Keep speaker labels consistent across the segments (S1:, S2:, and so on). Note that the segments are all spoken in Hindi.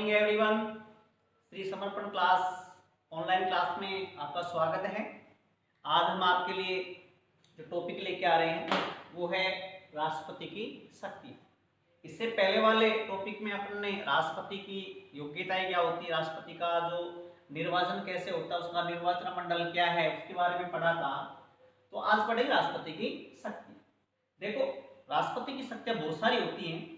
S1: एवरीवन, श्री समर्पण क्लास ऑनलाइन क्लास में आपका स्वागत है। आज हम आपके लिए जो टॉपिक लेके आ रहे हैं वो है राष्ट्रपति की शक्ति। इससे पहले वाले टॉपिक में अपने राष्ट्रपति की योग्यताएं क्या होती है, राष्ट्रपति का जो निर्वाचन कैसे होता है, उसका निर्वाचन मंडल क्या है, उसके बारे में पढ़ा था। तो आज पढ़ेंगे राष्ट्रपति की शक्ति। देखो, राष्ट्रपति की शक्तियां बहुत सारी होती हैं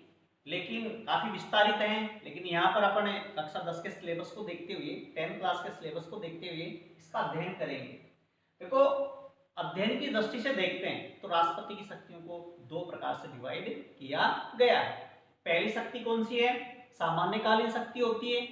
S1: लेकिन काफी विस्तारित हैं। लेकिन यहाँ पर अपन कक्षा 10 के सिलेबस को देखते हुए, 10th क्लास के सिलेबस को देखते हुए इसका अध्ययन करेंगे। देखो, अध्ययन की दृष्टि से देखते हैं तो राष्ट्रपति की शक्तियों को दो प्रकार से डिवाइड किया गया है। पहली शक्ति कौन सी है? सामान्यकालीन शक्ति होती है।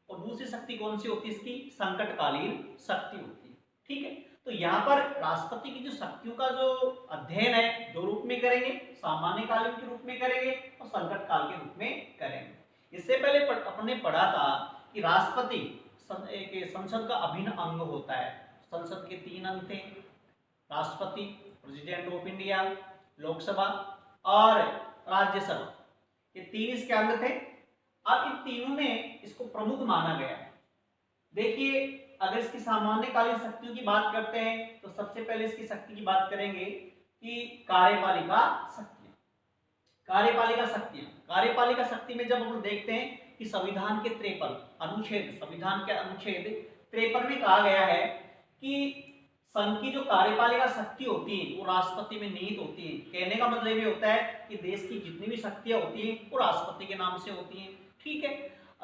S1: और दूसरी शक्ति कौन सी होती है? इसकी संकटकालीन शक्ति होती है। ठीक है, तो यहाँ पर राष्ट्रपति की जो शक्तियों का जो अध्ययन है दो रूप में करेंगे, सामान्यकालीन के रूप में करेंगे और संकट काल के रूप में करेंगे। इससे पहले अपने पढ़ा था कि राष्ट्रपति संसद का अभिन्न अंग होता है। संसद के 3 अंग थे, राष्ट्रपति, प्रेसिडेंट ऑफ इंडिया, लोकसभा और राज्यसभा, ये 3 इसके अंग थे। अब इन तीनों में इसको प्रमुख माना गया है। देखिए, अगर इसकी सामान्यकालीन शक्तियों की बात करते हैं तो सबसे पहले इसकी शक्ति की बात करेंगे कि कार्यपालिका शक्तियां। कार्यपालिका शक्ति में जब हम देखते हैं कि संविधान के 53 अनुच्छेद, संविधान के अनुच्छेद 53 में कहा गया है कि संघ की जो कार्यपालिका शक्ति होती है वो राष्ट्रपति में निहित होती है। कहने का मतलब ये होता है कि देश की जितनी भी शक्तियां होती हैं वो राष्ट्रपति के नाम से होती हैं। ठीक है,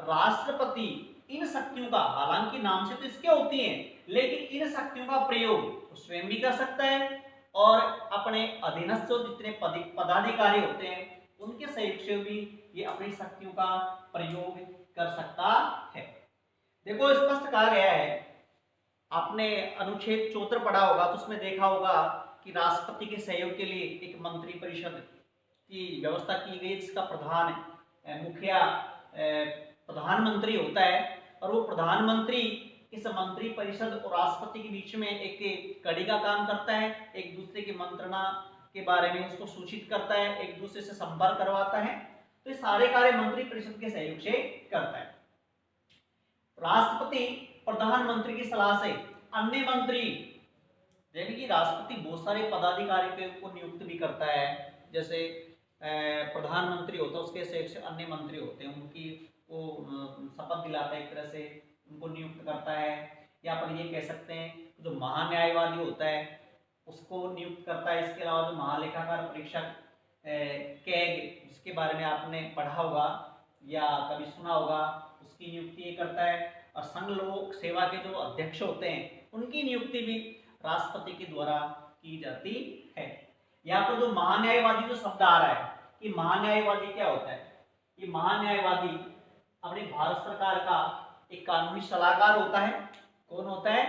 S1: राष्ट्रपति इन शक्तियों का, हालांकि नाम से तो इसके होती हैं, लेकिन इन शक्तियों का प्रयोग स्वयं भी कर सकता है और अपने अधीनस्थ जो जितने पदाधिकारी होते हैं उनके सहयोग से भी ये अपनी शक्तियों का प्रयोग कर सकता है। देखो, स्पष्ट कहा गया है, आपने अनुच्छेद 74 पढ़ा होगा तो उसमें देखा होगा कि राष्ट्रपति के सहयोग के लिए एक मंत्री परिषद की व्यवस्था की गई, जिसका प्रधान मुखिया प्रधानमंत्री होता है और वो प्रधानमंत्री इस मंत्री परिषद और राष्ट्रपति के बीच में एक कड़ी का काम करता है। एक दूसरे की मंत्रणा के बारे में उसको सूचित करता है, एक दूसरे से संपर्क करवाता है। तो ये सारे कार्य मंत्री परिषद के सहयोग से करता है। राष्ट्रपति प्रधानमंत्री की सलाह से अन्य मंत्री, जैसे कि राष्ट्रपति बहुत सारे पदाधिकारियों को नियुक्त भी करता है, जैसे प्रधानमंत्री होता है उसके सहयोग से अन्य मंत्री होते हैं, उनकी वो शपथ दिलाता है, एक तरह से उनको नियुक्त करता है। या अपन ये कह सकते हैं जो महान्यायवादी होता है उसको नियुक्त करता है। इसके अलावा जो महालेखाकार परीक्षक कैग, जिसके बारे में आपने पढ़ा होगा या कभी सुना होगा, उसकी नियुक्ति ये करता है। और संघ लोक सेवा के जो अध्यक्ष होते हैं उनकी नियुक्ति भी राष्ट्रपति के द्वारा की जाती है। यहाँ पर जो महान्यायवादी जो शब्द आ रहा है, कि महान्यायवादी क्या होता है? ये महान्यायवादी अपनी भारत सरकार का एक कानूनी सलाहकार होता है। कौन होता है?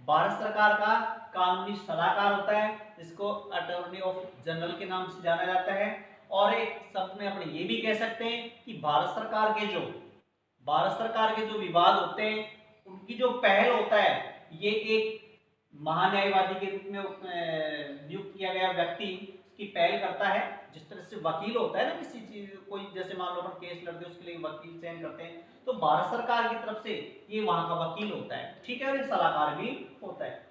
S1: भारत सरकार का कानूनी सलाहकार होता है, जिसको अटॉर्नी ऑफ जनरल के नाम से जाना जाता है। और एक शब्द में अपने ये भी कह सकते हैं कि भारत सरकार के जो विवाद होते हैं उनकी जो पहल होता है, ये एक महान्यायवादी के रूप में नियुक्त किया गया व्यक्ति की पहल करता है। जिस तरह से वकील होता है ना, किसी चीज कोई, जैसे मान लो अपन केस लड़ते हैं उसके लिए वकील चयन करते हैं, तो भारत सरकार की तरफ से ये वहां का वकील होता है। ठीक है, और एक सलाहकार भी होता है।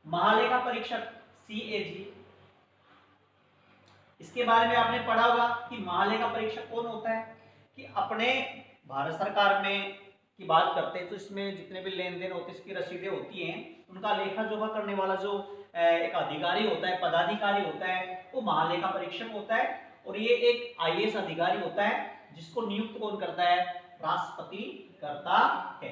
S1: महालेखा परीक्षक CAG, इसके बारे में आपने पढ़ा होगा कि महालेखा परीक्षक कौन होता है? कि अपने भारत सरकार में की बात करते हैं तो इसमें जितने भी लेन देन होते हैं, इसकी रसीदें होती हैं, उनका लेखा जोखा करने वाला जो एक अधिकारी होता है, पदाधिकारी होता है, वो महालेखा परीक्षक होता है। और ये एक IAS अधिकारी होता है जिसको नियुक्त कौन करता है? राष्ट्रपति करता है।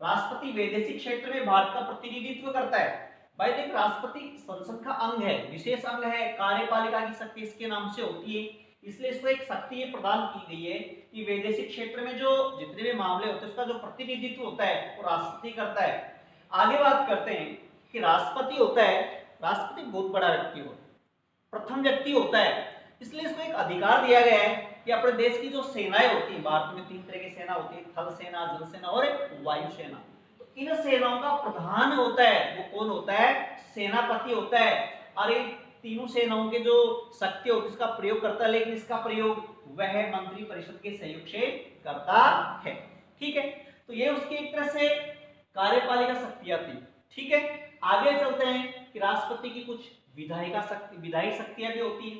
S1: राष्ट्रपति वैदेशिक क्षेत्र में भारत का प्रतिनिधित्व करता है। भाई देख, राष्ट्रपति संसद का अंग है, विशेष अंग है, कार्यपालिका की शक्ति इसके नाम से होती है, इसलिए इसको एक शक्ति ये प्रदान की गई है कि वैदेशिक क्षेत्र में जो जितने भी मामले होते हैं उसका जो प्रतिनिधित्व होता है वो राष्ट्रपति करता है। आगे बात करते हैं कि राष्ट्रपति होता है, राष्ट्रपति बहुत बड़ा व्यक्ति होता है, प्रथम व्यक्ति होता है, इसलिए इसको एक अधिकार दिया गया है कि अपने देश की जो सेनाएं होती है, भारत में 3 तरह की सेना होती है, थल सेना, जल सेना और वायु सेना। तो इन सेनाओं का प्रधान होता है, वो कौन होता है? सेनापति होता है। और इन तीनों सेनाओं के जो शक्ति होती है उसका प्रयोग करता है, लेकिन इसका प्रयोग वह मंत्री परिषद के सहयोग से करता है। ठीक है, तो ये उसकी एक तरह से कार्यपालिका शक्तियां थी। ठीक है, आगे चलते हैं कि राष्ट्रपति की कुछ विधायी शक्तियां भी होती है।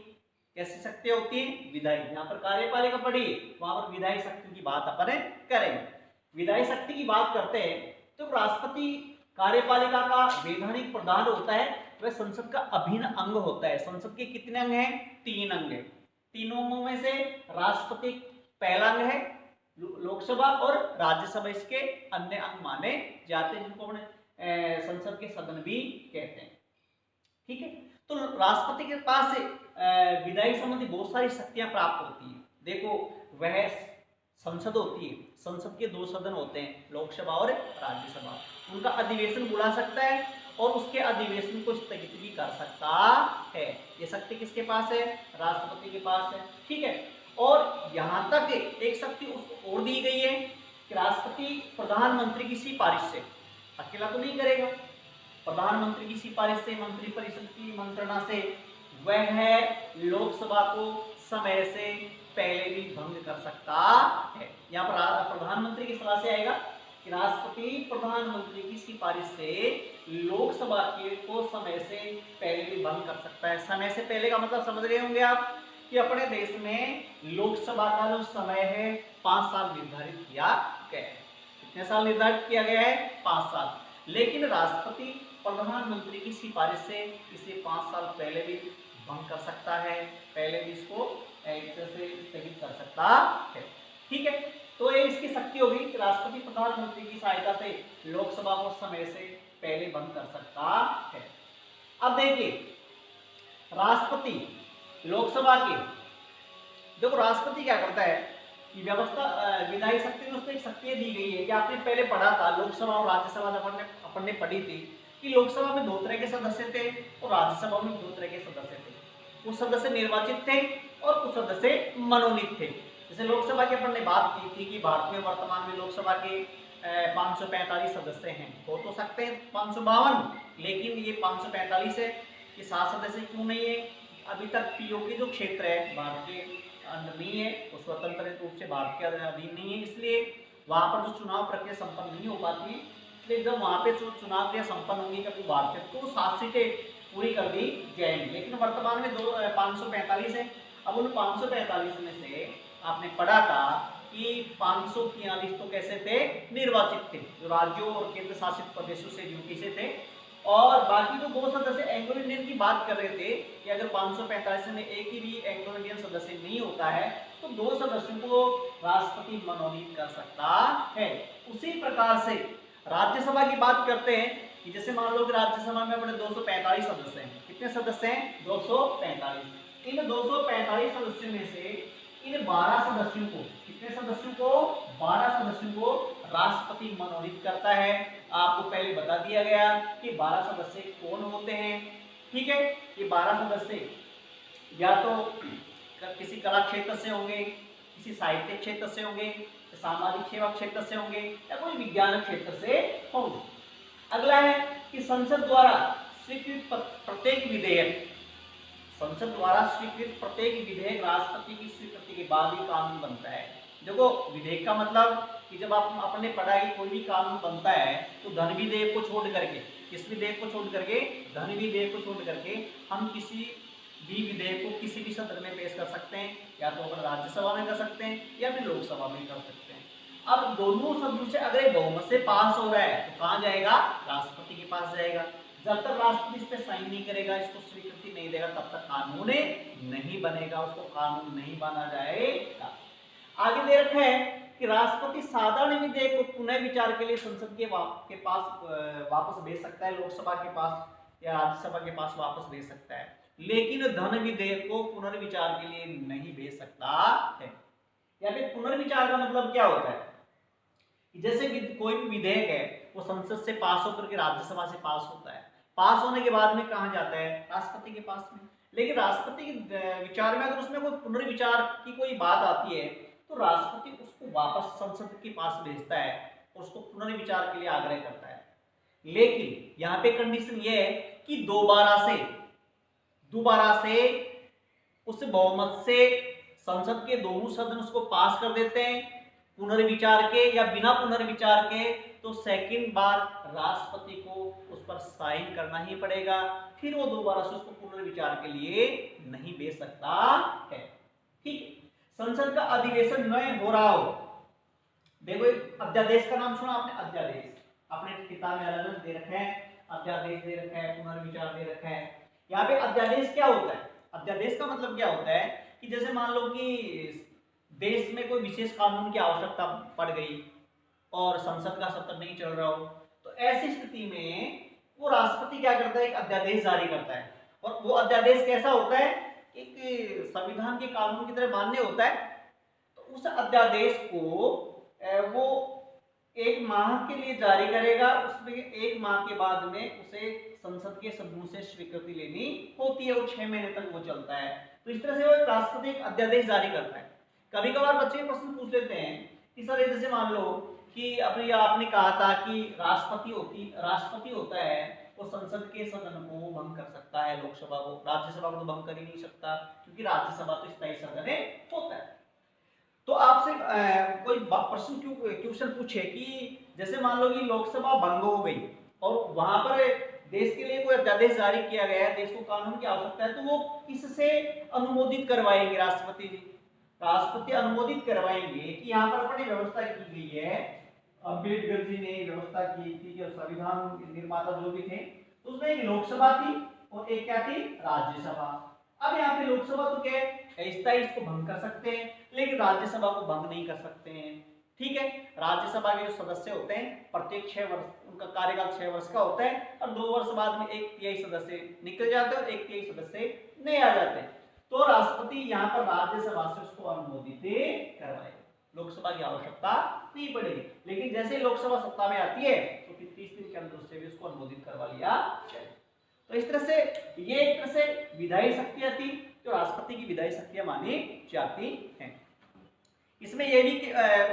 S1: कैसी शक्तियां होती है? विधायी। यहाँ पर कार्यपालिका पढ़ी, वहां पर विधायी शक्ति की बात अपन करेंगे। विधायी शक्ति की बात करते हैं तो राष्ट्रपति कार्यपालिका का वैधानिक प्रधान होता है, वह संसद का अभिन्न अंग होता है। संसद के कितने अंग हैं? 3 अंग हैं। तीनों अंगों में से राष्ट्रपति पहला अंग है, लोकसभा और राज्यसभा इसके अन्य अंग माने जाते हैं, जिनको संसद के सदन भी कहते हैं। ठीक है, तो राष्ट्रपति के पास विधायी संबंधी बहुत सारी शक्तियां प्राप्त होती है। देखो, वह संसद होती है, संसद के 2 सदन होते हैं, लोकसभा और राज्यसभा। उनका अधिवेशन बुला सकता है और उसके अधिवेशन को स्थगित भी कर सकता है। ये शक्ति किसके पास है? राष्ट्रपति के पास है। ठीक है, और यहां तक एक शक्ति उसको और दी गई है कि राष्ट्रपति प्रधानमंत्री की सिफारिश से, अकेला तो नहीं करेगा, प्रधानमंत्री की सिफारिश से, मंत्रिपरिषद की मंत्रणा से वह लोकसभा को समय से पहले भी भंग कर सकता है। यहाँ पर प्रधानमंत्री की सलाह से आएगा कि राष्ट्रपति प्रधानमंत्री की सिफारिश से लोकसभा को समय से पहले भी भंग कर सकता है। समय से पहले का मतलब समझ रहे होंगे आप कि अपने देश में लोकसभा का जो समय है 5 साल निर्धारित किया गया है। कितने साल निर्धारित किया गया है? 5 साल। लेकिन राष्ट्रपति प्रधानमंत्री की सिफारिश से इसे 5 साल पहले भी भंग कर सकता है, पहले भी इसको एक तरह से स्थगित कर सकता है। ठीक है, तो ये इसकी शक्ति होगी कि राष्ट्रपति प्रधानमंत्री की सहायता से लोकसभा को समय से पहले बंद कर सकता है। अब देखिए, राष्ट्रपति लोकसभा के, देखो राष्ट्रपति क्या करता है कि व्यवस्था विधायी शक्ति में उसको एक शक्ति दी गई है कि आपने पहले पढ़ा था, लोकसभा और राज्यसभा अपन ने पढ़ी थी कि लोकसभा में 2 तरह के सदस्य थे और राज्यसभा में 2 तरह के सदस्य थे। कुछ सदस्य निर्वाचित थे और कुछ सदस्य मनोनीत थे। जैसे लोकसभा की अपन ने बात की थी कि भारत में वर्तमान में लोकसभा के 545 सदस्य हैं। हो तो सकते हैं 552, लेकिन ये 545 है। ये 7 सदस्य क्यों नहीं है? अभी तक पीओके जो क्षेत्र है भारत के अंदर नहीं है, वो स्वतंत्र रूप से भारत के अधीन नहीं है, इसलिए वहाँ पर जो चुनाव प्रक्रिया संपन्न नहीं हो पाती है। इसलिए जब वहाँ पे जो चुनाव प्रक्रिया संपन्न होंगी कभी भारत में, तो 7 सीटें पूरी कर दी जाएंगी। लेकिन वर्तमान में 545 है। अब उन 545 में से आपने पढ़ा था कि 543 तो कैसे थे? निर्वाचित थे, जो राज्यों और केंद्र शासित प्रदेशों से ड्यूटी से थे। और बाकी जो 2 सदस्य एंग्लो इंडियन की बात कर रहे थे कि अगर 545 में एक ही भी एंग्लो इंडियन सदस्य नहीं होता है तो 2 सदस्यों को राष्ट्रपति मनोनीत कर सकता है। उसी प्रकार से राज्यसभा की बात करते हैं कि जैसे मान लो कि राज्यसभा में अपने 245 सदस्य हैं। कितने सदस्य हैं? 245। इन 245 सदस्यों में से इन 12 सदस्यों को, कितने सदस्यों को? 12 सदस्यों को राष्ट्रपति मनोनीत करता है। आपको पहले बता दिया गया कि 12 सदस्य कौन होते हैं। ठीक है, ये 12 सदस्य या तो किसी कला क्षेत्र से होंगे, किसी साहित्य क्षेत्र से होंगे, सामाजिक सेवा क्षेत्र से होंगे या कोई विज्ञान क्षेत्र से होंगे। अगला है कि संसद द्वारा स्वीकृत प्रत्येक विधेयक, संसद द्वारा स्वीकृत प्रत्येक विधेयक राष्ट्रपति की स्वीकृति के बाद ही कानून बनता है। देखो, विधेयक का मतलब कि जब आप अपने पढ़ाई कोई भी कानून बनता है तो धन विधेयक को छोड़ करके, किस विधेयक को छोड़ करके? धन विधेयक को छोड़ करके हम किसी भी विधेयक को किसी भी सदन में पेश कर सकते हैं, या तो अपन राज्यसभा में कर सकते हैं या फिर लोकसभा में कर सकते हैं। अब दोनों सदनों से अगर बहुमत से पास हो रहा है तो कहाँ जाएगा? राष्ट्रपति के पास जाएगा। जब तक राष्ट्रपति इस पे साइन नहीं करेगा, इसको स्वीकृति नहीं देगा, तब तक कानून नहीं बनेगा, उसको कानून नहीं माना जाएगा। आगे दे रखा है कि राष्ट्रपति साधारण विधेयक को पुनः विचार के लिए संसद के पास वापस भेज सकता है, लोकसभा के पास या राज्यसभा के पास वापस भेज सकता है, लेकिन धन विधेयक को पुनर्विचार के लिए नहीं भेज सकता है। या फिर पुनर्विचार का मतलब क्या होता है? जैसे कोई भी विधेयक है वो संसद से पास होकर के राज्यसभा से पास होता है, पास होने के बाद में कहाँ जाता है? राष्ट्रपति के पास में। लेकिन राष्ट्रपति के विचार में अगर उसमें कोई पुनर्विचार की कोई बात आती है तो राष्ट्रपति उसको वापस संसद के पास भेजता है और उसको पुनर्विचार के लिए आग्रह करता है। लेकिन यहाँ पे कंडीशन ये है कि दोबारा से उस बहुमत से संसद के दोनों सदन उसको पास कर देते हैं पुनर्विचार के या बिना पुनर्विचार के, तो सेकंड बार राष्ट्रपति को उस पर साइन करना ही पड़ेगा, फिर वो दोबारा से उसको पुनर्विचार के लिए नहीं भेज सकता है। ठीक है, संसद का अधिवेशन नए हो रहा हो, देखो अध्यादेश का नाम सुना आपने, अध्यादेश अपने किताब में अलग अलग दे रखे हैं, अध्यादेश दे रखा है, पुनर्विचार दे रखा है। यहाँ पे अध्यादेश क्या होता है, अध्यादेश का मतलब क्या होता है कि जैसे मान लो कि देश में कोई विशेष कानून की आवश्यकता पड़ गई और संसद का सत्र नहीं चल रहा हो, तो ऐसी स्थिति में वो राष्ट्रपति क्या करता है, एक अध्यादेश जारी करता है। और वो अध्यादेश कैसा होता है, एक संविधान के कानून की तरह मान्य होता है। तो उस अध्यादेश को वो 1 माह के लिए जारी करेगा, उसमें 1 माह के बाद में उसे संसद के समूह से स्वीकृति लेनी होती है और 6 महीने तक वो चलता है। तो इस तरह से वो राष्ट्रपति एक अध्यादेश जारी करता है। कभी कभार बच्चे प्रश्न पूछ लेते हैं कि सर जैसे मान लो कि अभी आपने कहा था कि राष्ट्रपति होता है वो संसद के सदन को भंग कर सकता है, लोकसभा को, राज्यसभा को तो भंग कर ही नहीं सकता क्योंकि राज्यसभा तो स्थायी सदन होता है। तो आपसे कोई प्रश्न क्वेश्चन पूछे कि जैसे मान लो कि लोकसभा भंग हो गई और वहां पर देश के लिए कोई अध्यादेश जारी किया गया है, देश को कानून की आवश्यकता है, तो वो किससे अनुमोदित करवाएंगे, राष्ट्रपति जी। राष्ट्रपति अनुमोदित करवाएंगे कि यहाँ पर अपनी व्यवस्था की गई है, अम्बेडकर जी ने व्यवस्था की थी कि संविधान निर्माता जो भी थे, तो उसमें एक लोकसभा थी और एक क्या थी, राज्यसभा। अब यहाँ पे लोकसभा तो क्या है, इसको भंग कर सकते हैं, लेकिन राज्यसभा को भंग नहीं कर सकते हैं। ठीक है, राज्यसभा के जो सदस्य होते हैं प्रत्येक 6 वर्ष, उनका कार्यकाल 6 वर्ष का होता है और 2 वर्ष बाद में 1/3 सदस्य निकल जाते हैं और 1/3 सदस्य नए आ जाते हैं। तो राष्ट्रपति यहाँ पर राज्यसभा से उसको अनुमोदित करवाएगा, लोकसभा की आवश्यकता नहीं पड़ेगी। लेकिन जैसे लोकसभा सत्ता में आती है तो फिर 30 दिन के अंदर उससे भी उसको अनुमोदित करवा लिया जाए। तो इस तरह से ये एक तरह से विधायी शक्तियां थी जो राष्ट्रपति की विधायी शक्तियां मानी जाती हैं। इसमें यह भी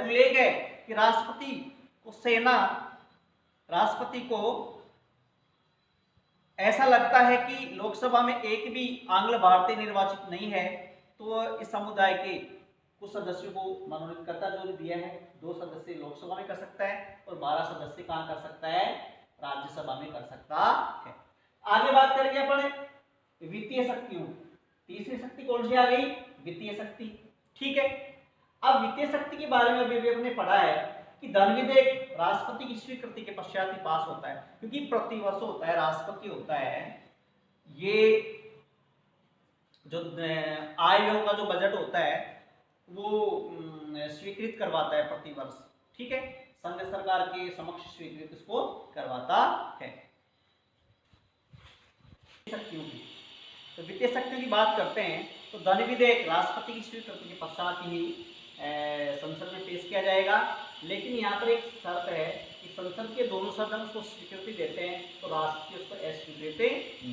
S1: उल्लेख है कि राष्ट्रपति को ऐसा लगता है कि लोकसभा में एक भी आंग्ल भारतीय निर्वाचित नहीं है, तो इस समुदाय के कुछ सदस्यों को मनोनीत करता जो दिया है, 2 सदस्य लोकसभा में कर सकता है और 12 सदस्य कहां कर सकता है, राज्यसभा में कर सकता है। आगे बात करेंगे अपन वित्तीय शक्तियों, तीसरी शक्ति कौन सी आ गई, वित्तीय शक्ति। ठीक है, अब वित्तीय शक्ति के बारे में अभी हमने पढ़ा है कि धन विधेयक राष्ट्रपति की स्वीकृति के पश्चात ही पास होता है, क्योंकि प्रतिवर्ष होता है, राष्ट्रपति होता है, ये जो आय व्यय का जो बजट होता है वो स्वीकृत करवाता है प्रतिवर्ष। ठीक है, संघ सरकार के समक्ष स्वीकृत इसको करवाता है। शक्तियों की, तो वित्तीय शक्तियों की बात करते हैं तो धन विधेयक राष्ट्रपति की स्वीकृति के पश्चात ही संसद में पेश किया जाएगा। लेकिन यहाँ पर एक शर्त है कि संसद के दोनों सदन उसको स्वीकृति देते हैं तो राष्ट्रपति उसको अस्वीकृत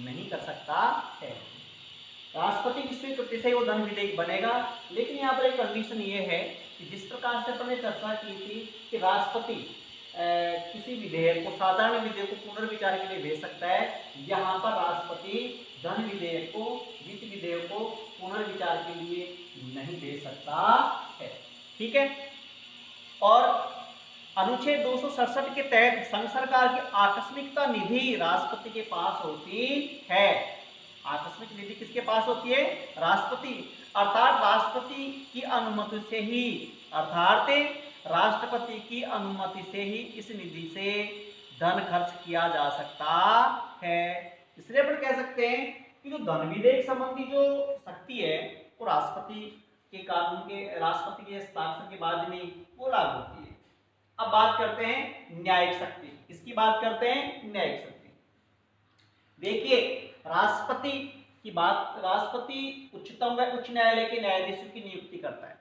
S1: नहीं कर सकता है। राष्ट्रपति की स्वीकृति से वो धन विधेयक बनेगा। लेकिन यहाँ पर एक कंडीशन ये है कि जिस प्रकार से अपन ने चर्चा की थी कि राष्ट्रपति किसी विधेयक को, साधारण विधेयक को पुनर्विचार के लिए भेज सकता है, यहाँ पर राष्ट्रपति धन विधेयक को, वित्त विधेयक को पुनर्विचार के लिए नहीं भेज सकता है। ठीक है, और अनुच्छेद 267 के तहत संघ सरकार की आकस्मिकता निधि राष्ट्रपति के पास होती है। आकस्मिक निधि किसके पास होती है, राष्ट्रपति, अर्थात राष्ट्रपति की अनुमति से ही, राष्ट्रपति की अनुमति से ही इस निधि से धन खर्च किया जा सकता है। इसलिए अपन कह सकते हैं कि जो धन विधेयक संबंधी जो शक्ति है वो राष्ट्रपति के कानून के, राष्ट्रपति के हस्ताक्षर के बाद में वो लागू होती है। अब बात करते हैं न्यायिक शक्ति। किसकी बात करते हैं, न्यायिक शक्ति। देखिए राष्ट्रपति की बात, राष्ट्रपति उच्चतम व उच्च न्यायालय के न्यायाधीशों की नियुक्ति करता है।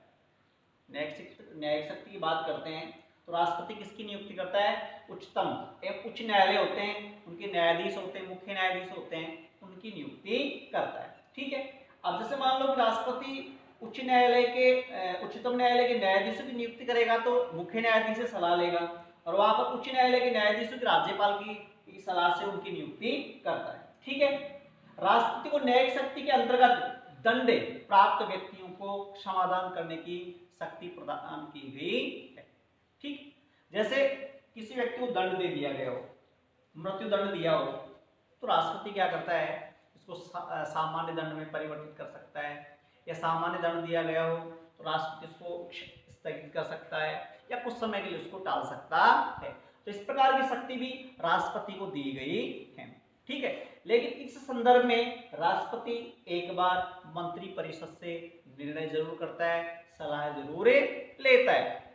S1: न्यायिक शक्ति की बात करते हैं तो राष्ट्रपति किसकी नियुक्ति करता है, उच्चतम एवं उच्च न्यायालय होते हैं, उनके न्यायाधीश होते हैं, मुख्य न्यायाधीश होते हैं, उनकी नियुक्ति करता है। ठीक है, अब जैसे मान लो कि राष्ट्रपति उच्च न्यायालय के, उच्चतम न्यायालय के न्यायाधीशों की नियुक्ति करेगा तो मुख्य न्यायाधीश से सलाह लेगा और वहां पर उच्च न्यायालय के न्यायाधीशों की राज्यपाल की सलाह से उनकी नियुक्ति करता है। ठीक है, राष्ट्रपति को न्यायिक शक्ति के अंतर्गत दंड प्राप्त व्यक्तियों को क्षमादान करने की शक्ति प्रदान की गई है। ठीक, जैसे किसी व्यक्ति को दंड दे दिया गया हो, मृत्यु दंड दिया हो, तो राष्ट्रपति क्या करता है, इसको सामान्य दंड में परिवर्तित कर सकता है, या सामान्य दंड दिया गया हो तो राष्ट्रपति इसको स्थगित कर सकता है या कुछ समय के लिए उसको टाल सकता है। तो इस प्रकार की शक्ति भी राष्ट्रपति को दी गई है। ठीक है, लेकिन इस संदर्भ में राष्ट्रपति एक बार मंत्री परिषद से निर्णय जरूर करता है, सलाह जरूर लेता है।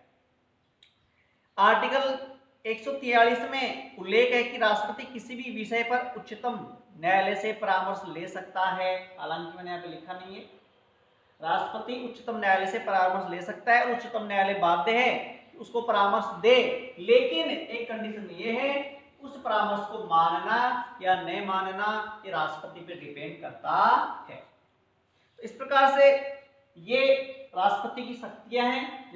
S1: आर्टिकल 143 में उल्लेख है कि राष्ट्रपति किसी भी विषय पर उच्चतम न्यायालय से परामर्श ले सकता है। हालांकि मैंने यहाँ पे लिखा नहीं है, राष्ट्रपति उच्चतम न्यायालय से परामर्श ले सकता है और उच्चतम न्यायालय बाध्य है कि उसको परामर्श दे, लेकिन एक कंडीशन ये है, उस परामर्श को मानना या नहीं मानना ये राष्ट्रपति पे डिपेंड करता है। तो इस प्रकार से ये राष्ट्रपति की शक्तियां हैं।